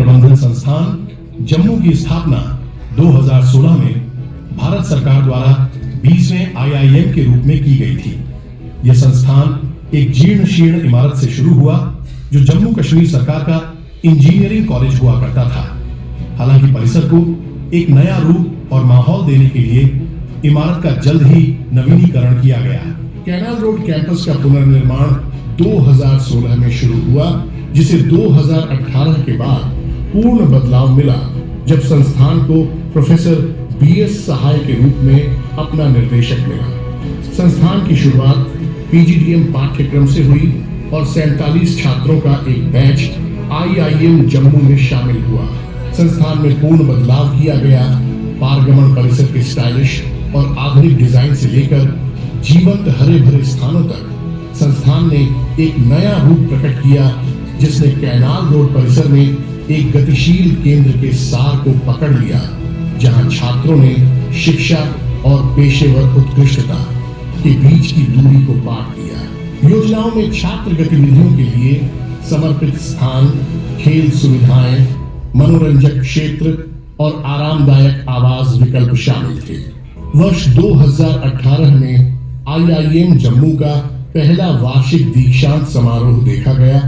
प्रबंधन संस्थान जम्मू की स्थापना 2016 में भारत सरकार द्वारा 20वें IIM के रूप में की गई थी। यह संस्थान एक जीर्ण शीर्ण इमारत से शुरू हुआ जो जम्मू कश्मीर सरकार का इंजीनियरिंग कॉलेज हुआ करता था। हालांकि परिसर को एक नया रूप और माहौल देने के लिए इमारत का जल्द ही नवीनीकरण किया गया। कैनाल रोड कैंपस का पुनर्निर्माण 2016 में शुरू हुआ, जिसे 2018 के बाद पूर्ण बदलाव मिला जब संस्थान को प्रोफेसर BS सहाय के रूप में अपना निर्देशक मिला। संस्थान की शुरुआत PGDM पाठ्यक्रम से हुई और 47 छात्रों का एक बैच IIM जम्मू में शामिल हुआ। संस्थान में पूर्ण बदलाव किया गया। पारगमन परिसर के स्टाइलिश और आधुनिक डिजाइन से लेकर जीवंत हरे भरे स्थानों तक संस्थान ने एक नया रूप प्रकट किया, जिसने कैनाल रोड परिसर में एक गतिशील केंद्र के सार को पकड़ लिया, जहां छात्रों ने शिक्षा और पेशेवर उत्कृष्टता के बीच की दूरी को पाट दिया। योजनाओं में छात्र गतिविधियों के लिए समर्पित स्थान, खेल सुविधाएं, मनोरंजक क्षेत्र और आरामदायक आवास विकल्प शामिल थे। वर्ष 2018 में IIM जम्मू का पहला वार्षिक दीक्षांत समारोह देखा गया,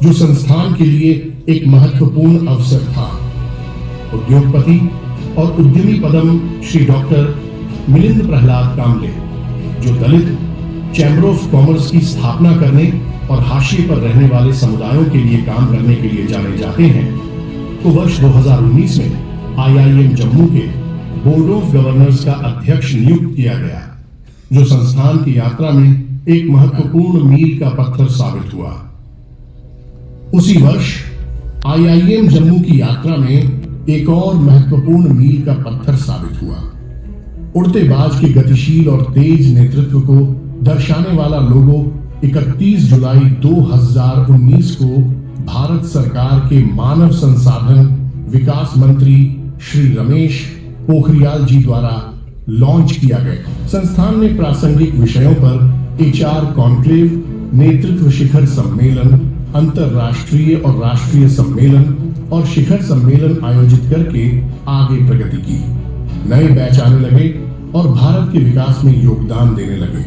जो संस्थान के लिए एक महत्वपूर्ण अवसर था। उद्योगपति और उद्यमी पदम श्री डॉक्टर मिलिंद प्रहलाद कामले, जो दलित चैम्बर ऑफ कॉमर्स की स्थापना करने और हाशिए पर रहने वाले समुदायों के लिए काम करने के लिए जाने जाते हैं, तो वर्ष 2019 में IIM जम्मू के बोर्ड ऑफ गवर्नर्स का अध्यक्ष नियुक्त किया गया, जो संस्थान की यात्रा में एक महत्वपूर्ण मील का पत्थर साबित हुआ। उसी वर्ष IIM जम्मू की यात्रा में एक और महत्वपूर्ण मील का पत्थर साबित हुआ। उड़ते बाज के गतिशील और तेज नेतृत्व को दर्शाने वाला लोगो 31 जुलाई 2019 को भारत सरकार के मानव संसाधन विकास मंत्री श्री रमेश पोखरियाल जी द्वारा लॉन्च किया गया। संस्थान ने प्रासंगिक विषयों पर HR कॉन्क्लेव, नेतृत्व शिखर सम्मेलन, अंतरराष्ट्रीय और राष्ट्रीय सम्मेलन और शिखर सम्मेलन आयोजित करके आगे प्रगति की। नए बैच आने लगे और भारत के विकास में योगदान देने लगे।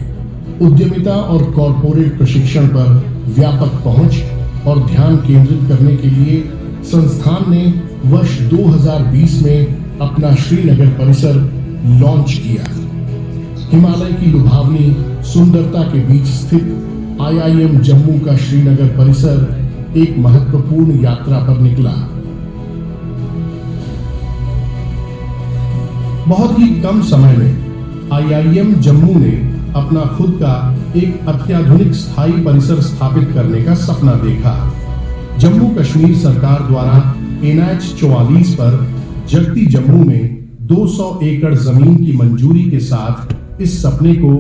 उद्यमिता और कॉरपोरेट प्रशिक्षण पर व्यापक पहुंच और ध्यान केंद्रित करने के लिए संस्थान ने वर्ष 2020 में अपना श्रीनगर परिसर लॉन्च किया। हिमालय की लुभावनी सुंदरता के बीच स्थित IIM जम्मू का श्रीनगर परिसर एक महत्वपूर्ण यात्रा पर निकला। बहुत ही कम समय में IIM जम्मू ने अपना खुद का एक अत्याधुनिक स्थायी परिसर स्थापित करने का सपना देखा। जम्मू कश्मीर सरकार द्वारा NH 44 पर जगती जम्मू में 200 एकड़ जमीन की मंजूरी के साथ इस सपने को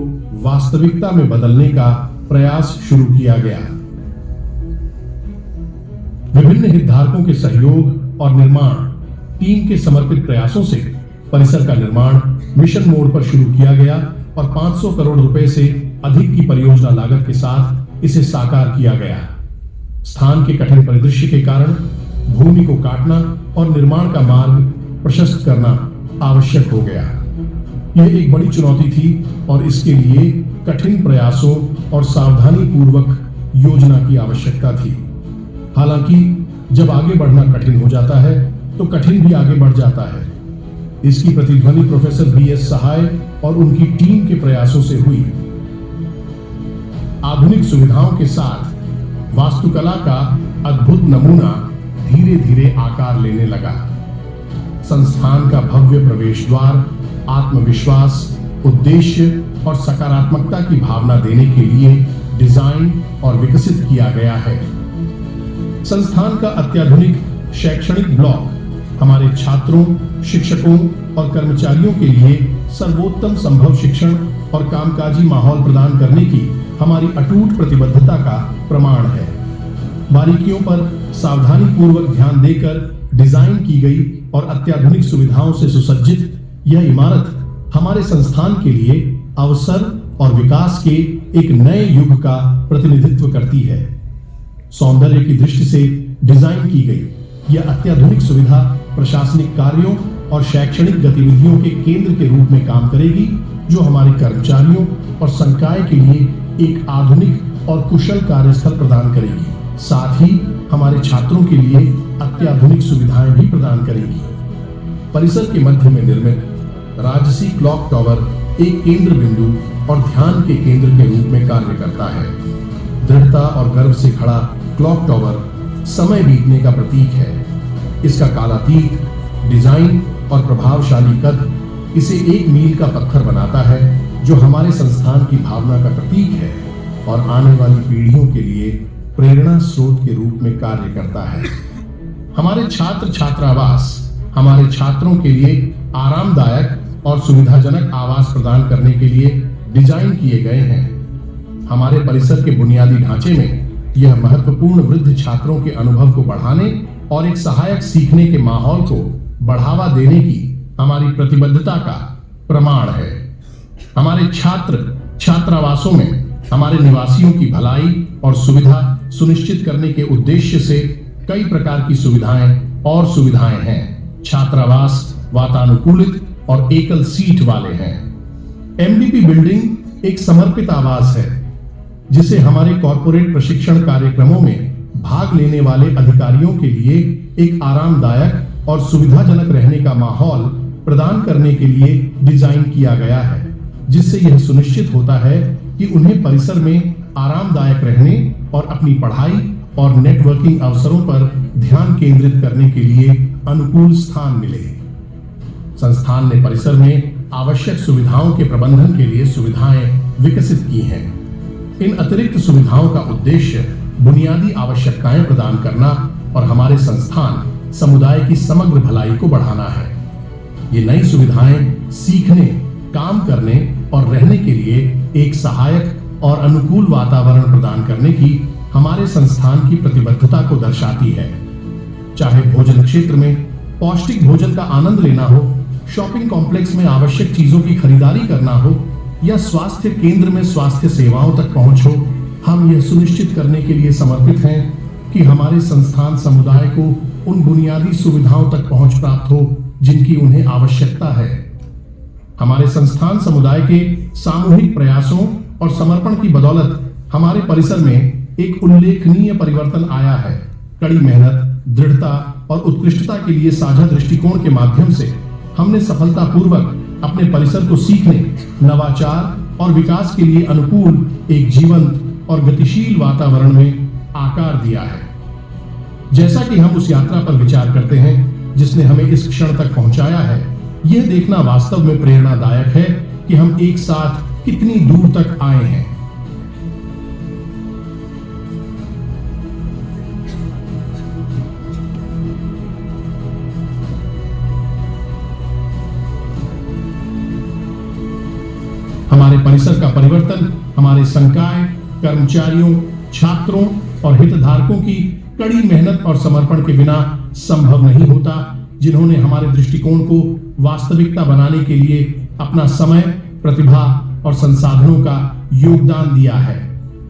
वास्तविकता में बदलने का प्रयास शुरू किया गया। विभिन्न हितधारकों के सहयोग और निर्माण टीम के समर्पित प्रयासों से परिसर का निर्माण मिशन मोड पर शुरू किया गया और 500 करोड़ रुपए से अधिक की परियोजना लागत के साथ इसे साकार किया गया। स्थान के कठिन परिदृश्य के कारण भूमि को काटना और निर्माण का मार्ग प्रशस्त करना आवश्यक हो गया। यह एक बड़ी चुनौती थी और इसके लिए कठिन प्रयासों और सावधानी पूर्वक योजना की आवश्यकता थी। हालांकि जब आगे बढ़ना कठिन हो जाता है तो कठिन भी आगे बढ़ जाता है। इसकी प्रतिध्वनि प्रोफेसर BS सहाय और उनकी टीम के प्रयासों से हुई। आधुनिक सुविधाओं के साथ वास्तुकला का अद्भुत नमूना धीरे धीरे आकार लेने लगा। संस्थान का भव्य प्रवेश द्वार आत्मविश्वास, उद्देश्य और सकारात्मकता की भावना देने के लिए डिजाइन और विकसित किया गया है। संस्थान का अत्याधुनिक शैक्षणिक ब्लॉक हमारे छात्रों, शिक्षकों और कर्मचारियों के लिए सर्वोत्तम संभव शिक्षण और कामकाजी माहौल प्रदान करने की हमारी अटूट प्रतिबद्धता का प्रमाण है। बारीकियों पर सावधानी पूर्वक ध्यान देकर डिजाइन की गई और अत्याधुनिक सुविधाओं से सुसज्जित यह इमारत हमारे संस्थान के लिए अवसर और विकास के एक नए युग का प्रतिनिधित्व करती है। सौंदर्य की दृष्टि से डिजाइन की गई यह अत्याधुनिक सुविधा प्रशासनिक कार्यों और शैक्षणिक गतिविधियों के केंद्र के रूप में काम करेगी, जो हमारे कर्मचारियों और संकाय के लिए एक आधुनिक और कुशल कार्यस्थल प्रदान करेगी। साथ ही हमारे छात्रों के लिए अत्याधुनिक सुविधाएं भी प्रदान करेगी। परिसर के मध्य में निर्मित राजसी क्लॉक टावर एक केंद्र बिंदु और ध्यान के केंद्र के रूप में कार्य करता है। दृढ़ता और गर्व से खड़ा क्लॉक टावर समय बीतने का प्रतीक है। इसका कालातीत डिजाइन और प्रभावशाली कद इसे एक मील का पत्थर बनाता है, जो हमारे संस्थान की भावना का प्रतीक है और आने वाली पीढ़ियों के लिए प्रेरणा स्रोत के रूप में कार्य करता है। हमारे छात्र छात्रावास हमारे छात्रों के लिए आरामदायक और सुविधाजनक आवास प्रदान करने के लिए डिजाइन किए गए हैं। हमारे परिसर के बुनियादी ढांचे में यह महत्वपूर्ण वृद्ध छात्रों के अनुभव को बढ़ाने और एक सहायक सीखने के माहौल को बढ़ावा देने की हमारी प्रतिबद्धता का प्रमाण है। हमारे छात्र छात्रावासों में हमारे निवासियों की भलाई और सुविधा सुनिश्चित करने के उद्देश्य से कई प्रकार की सुविधाएं हैं। छात्रावास वातानुकूलित और एकल सीट वाले हैं। एमडीपी बिल्डिंग एक समर्पित आवास है, जिसे हमारे कॉर्पोरेट प्रशिक्षण कार्यक्रमों में भाग लेने वाले अधिकारियों के लिए एक आरामदायक और सुविधाजनक रहने का माहौल प्रदान करने के लिए डिजाइन किया गया है, जिससे यह सुनिश्चित होता है कि उन्हें परिसर में आरामदायक रहने और अपनी पढ़ाई और नेटवर्किंग अवसरों पर ध्यान केंद्रित करने के लिए अनुकूल स्थान मिले। संस्थान ने परिसर में आवश्यक सुविधाओं के प्रबंधन के लिए सुविधाएं विकसित की हैं। इन अतिरिक्त सुविधाओं का उद्देश्य बुनियादी आवश्यकताएं प्रदान करना और हमारे संस्थान समुदाय की समग्र भलाई को बढ़ाना है। ये नई सुविधाएं सीखने, काम करने और रहने के लिए एक सहायक और अनुकूल वातावरण प्रदान करने की हमारे संस्थान की प्रतिबद्धता को दर्शाती है। चाहे भोजन क्षेत्र में पौष्टिक भोजन का आनंद लेना हो, शॉपिंग कॉम्प्लेक्स में आवश्यक चीजों की खरीदारी करना हो या स्वास्थ्य केंद्र में स्वास्थ्य सेवाओं तक पहुंच हो, हम यह सुनिश्चित करने के लिए समर्पित हैं कि हमारे संस्थान समुदाय को उन बुनियादी सुविधाओं तक पहुंच प्राप्त हो जिनकी उन्हें आवश्यकता है। हमारे संस्थान समुदाय के सामूहिक प्रयासों और समर्पण की बदौलत हमारे परिसर में एक उल्लेखनीय परिवर्तन आया है। कड़ी मेहनत, दृढ़ता और उत्कृष्टता के लिए साझा दृष्टिकोण के माध्यम से हमने सफलतापूर्वक अपने परिसर को सीखने, नवाचार और विकास के लिए अनुकूल एक जीवंत और गतिशील वातावरण में आकार दिया है। जैसा कि हम उस यात्रा पर विचार करते हैं जिसने हमें इस क्षण तक पहुंचाया है, यह देखना वास्तव में प्रेरणादायक है कि हम एक साथ कितनी दूर तक आए हैं। हमारे परिसर का परिवर्तन हमारे संकाय, कर्मचारियों, छात्रों और हितधारकों की कड़ी मेहनत और समर्पण के बिना संभव नहीं होता, जिन्होंने हमारे दृष्टिकोण को वास्तविकता बनाने के लिए अपना समय, प्रतिभा और संसाधनों का योगदान दिया है।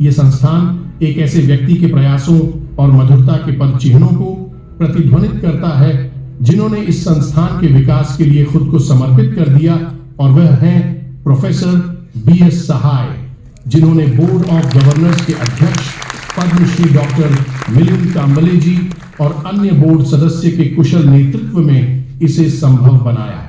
यह संस्थान एक ऐसे व्यक्ति के प्रयासों और मधुरता के पद चिन्हों को प्रतिध्वनित करता है, जिन्होंने इस संस्थान के विकास के लिए खुद को समर्पित कर दिया, और वह हैं प्रोफेसर बीएस सहाय, जिन्होंने बोर्ड ऑफ गवर्नर्स के अध्यक्ष पद्मश्री डॉक्टर मिलिंद कांबले जी और अन्य बोर्ड सदस्य के कुशल नेतृत्व में इसे संभव बनाया।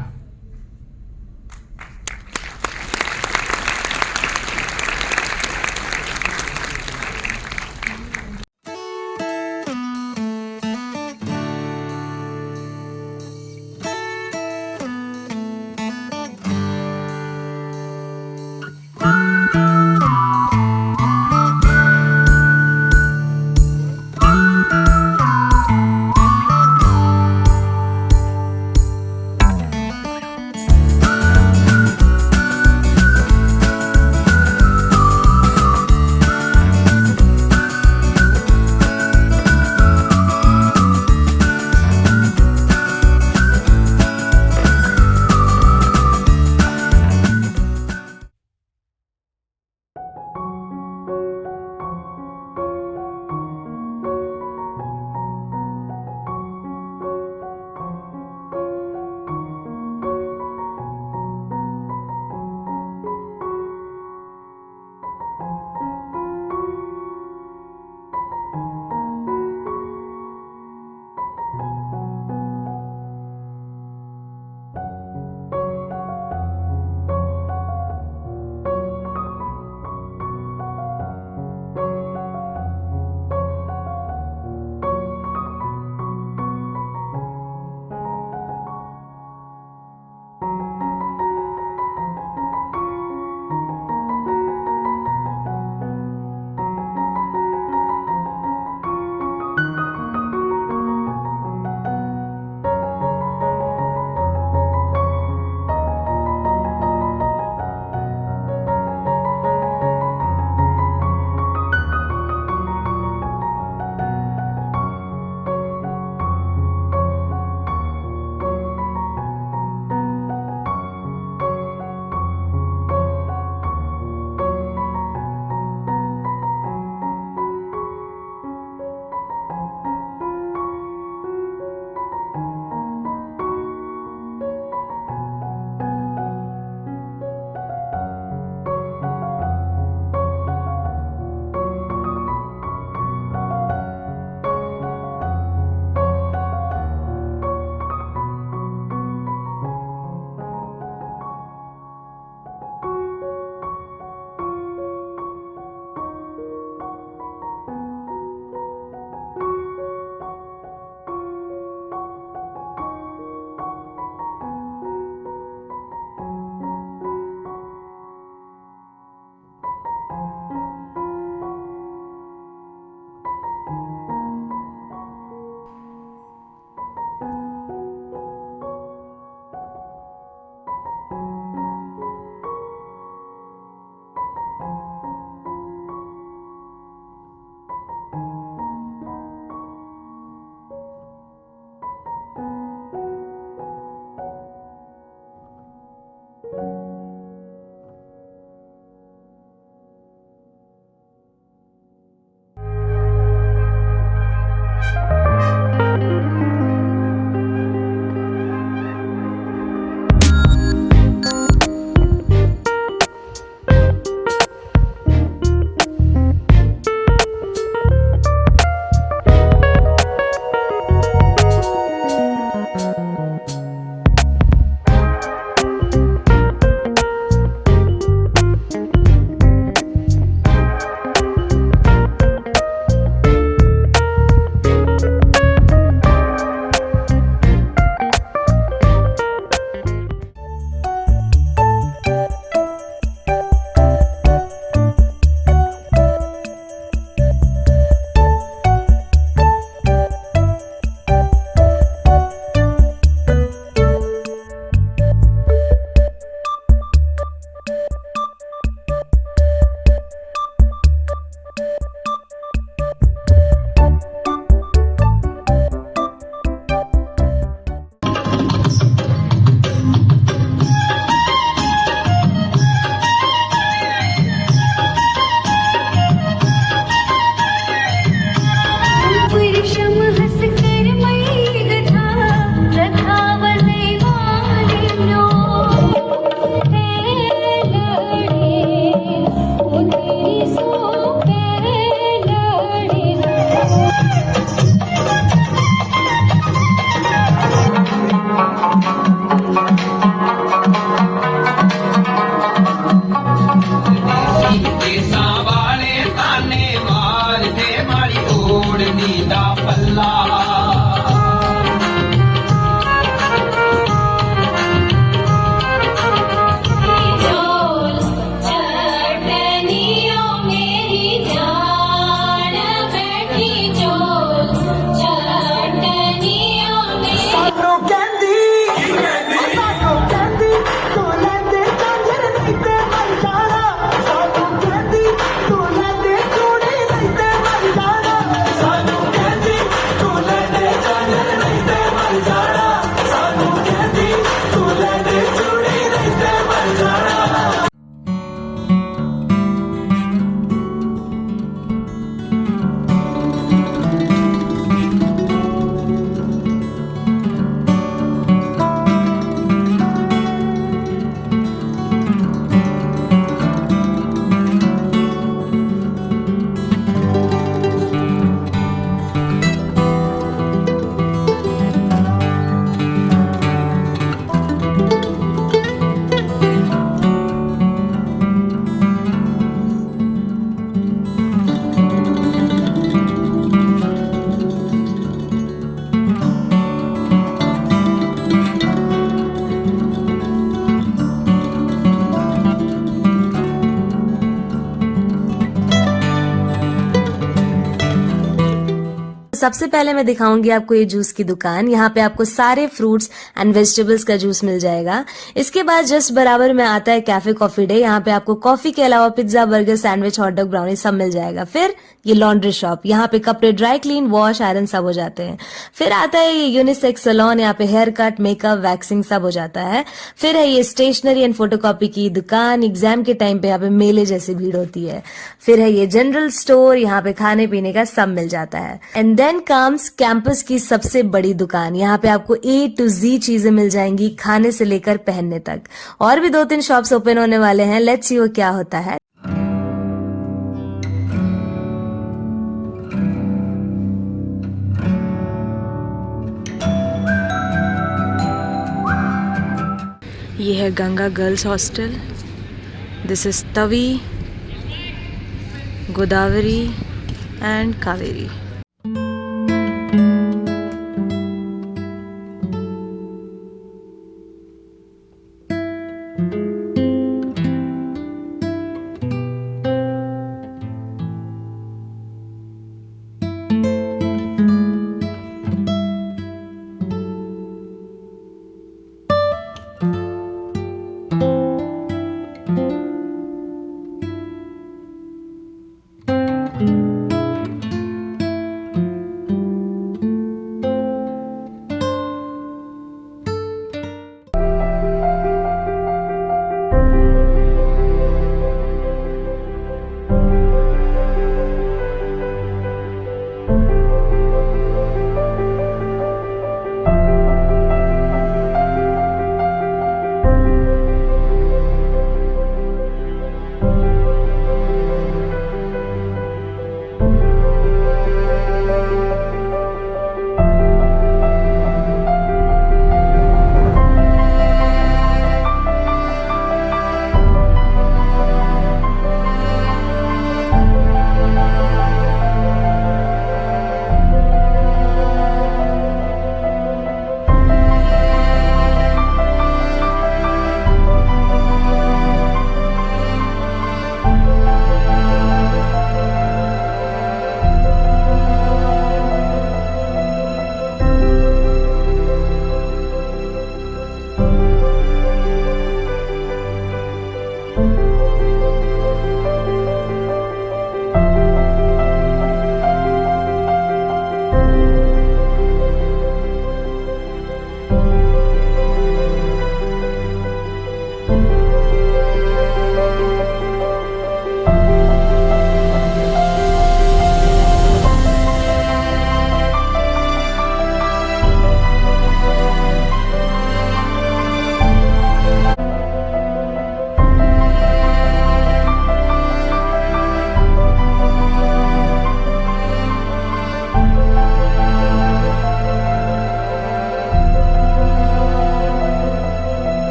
सबसे पहले मैं दिखाऊंगी आपको ये जूस की दुकान। यहाँ पे आपको सारे फ्रूट्स एंड वेजिटेबल्स का जूस मिल जाएगा। इसके बाद जस्ट बराबर में आता है कैफे कॉफी डे। यहाँ पे आपको कॉफी के अलावा pizza, burger, sandwich, hot dog, brownie सब मिल जाएगा। फिर ये लॉन्ड्री शॉप, यहाँ पे कपड़े ड्राई क्लीन, वॉश, आयरन सब हो जाते हैं। फिर आता है ये यूनिसेक्स सैलून, यहाँ पे हेयर कट, मेकअप, वैक्सिंग सब हो जाता है। फिर है ये स्टेशनरी एंड फोटोकॉपी की दुकान। एग्जाम के टाइम पे यहाँ पे मेले जैसी भीड़ होती है। फिर है ये जनरल स्टोर, यहाँ पे खाने पीने का सब मिल जाता है। एंड देन कम्स कैंपस की सबसे बड़ी दुकान। यहाँ पे आपको A to Z चीजें मिल जाएंगी, खाने से लेकर पहनने तक। और भी 2-3 शॉप्स ओपन होने वाले हैं, लेट्स सी वो क्या होता है। ये है Ganga girls hostel. This is Tawi, Godavari and Kaveri.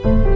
है।